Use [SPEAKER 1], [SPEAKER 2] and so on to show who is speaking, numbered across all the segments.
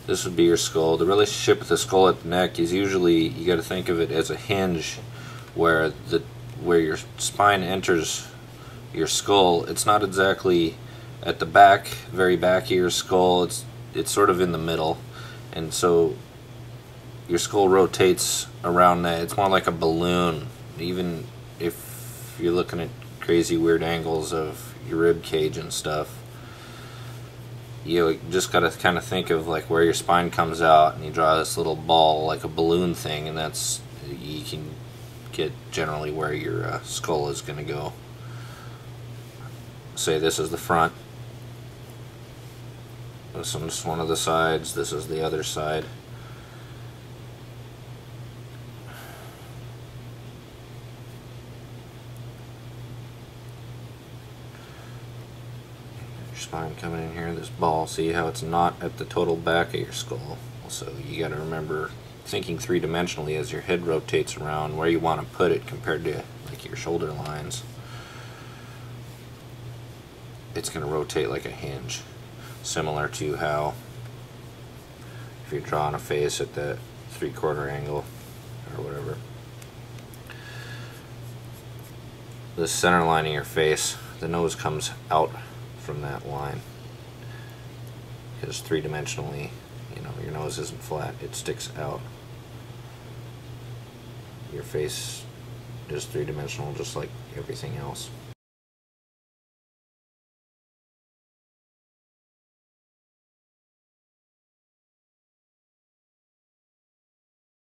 [SPEAKER 1] This would be your skull. The relationship with the skull at the neck is usually, you got to think of it as a hinge where your spine enters your skull. It's not exactly at the back, very back of your skull. It's sort of in the middle, and so your skull rotates around that. It's more like a balloon. Even if you're looking at crazy weird angles of your rib cage and stuff, you just got to kind of think of like where your spine comes out, and you draw this little ball like a balloon thing, and that's, you can get generally where your skull is going to go. Say this is the front, this one's one of the sides, this is the other side. Spine coming in here, this ball, see how it's not at the total back of your skull. So you got to remember thinking three-dimensionally as your head rotates around where you want to put it compared to like your shoulder lines. It's going to rotate like a hinge, similar to how if you're drawing a face at that 3/4 angle or whatever. The center line of your face, the nose comes out from that line, because three-dimensionally, you know, your nose isn't flat, it sticks out. Your face is three-dimensional just like everything else.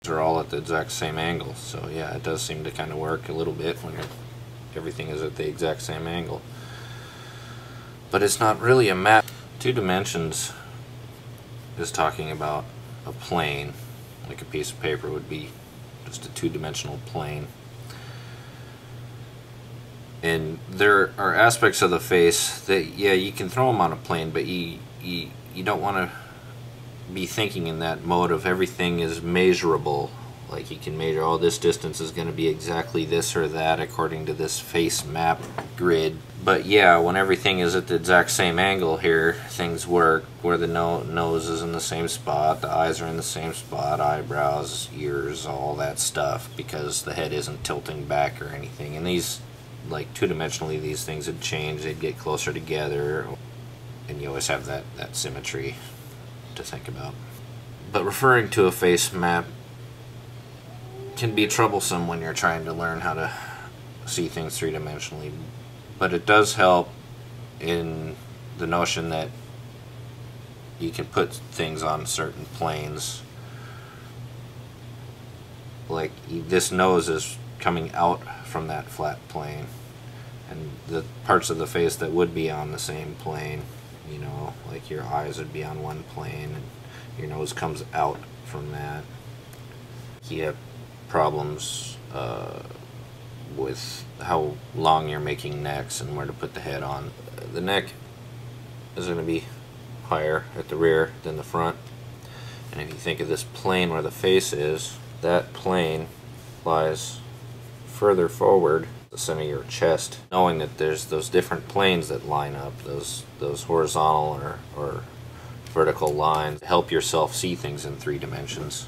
[SPEAKER 1] They're all at the exact same angle, so yeah, it does seem to kind of work a little bit when everything is at the exact same angle. But it's not really a map. 2 dimensions is talking about a plane, like a piece of paper would be just a 2-dimensional plane. And there are aspects of the face that, yeah, you can throw them on a plane, but you don't want to be thinking in that mode of everything is measurable. Like you can measure, oh, this distance is going to be exactly this or that according to this face map grid. But yeah, when everything is at the exact same angle here, things work, where the nose is in the same spot, the eyes are in the same spot, eyebrows, ears, all that stuff, because the head isn't tilting back or anything. And these, like 2-dimensionally, these things would change, they'd get closer together, and you always have that symmetry to think about. But referring to a face map can be troublesome when you're trying to learn how to see things 3-dimensionally, but it does help in the notion that you can put things on certain planes. Like this nose is coming out from that flat plane, and the parts of the face that would be on the same plane, you know, like your eyes would be on one plane and your nose comes out from that. You have problems with how long you're making necks and where to put the head on. The neck is going to be higher at the rear than the front, and if you think of this plane where the face is, that plane lies further forward, the center of your chest, knowing that there's those different planes that line up, those horizontal or vertical lines. Help yourself see things in 3 dimensions.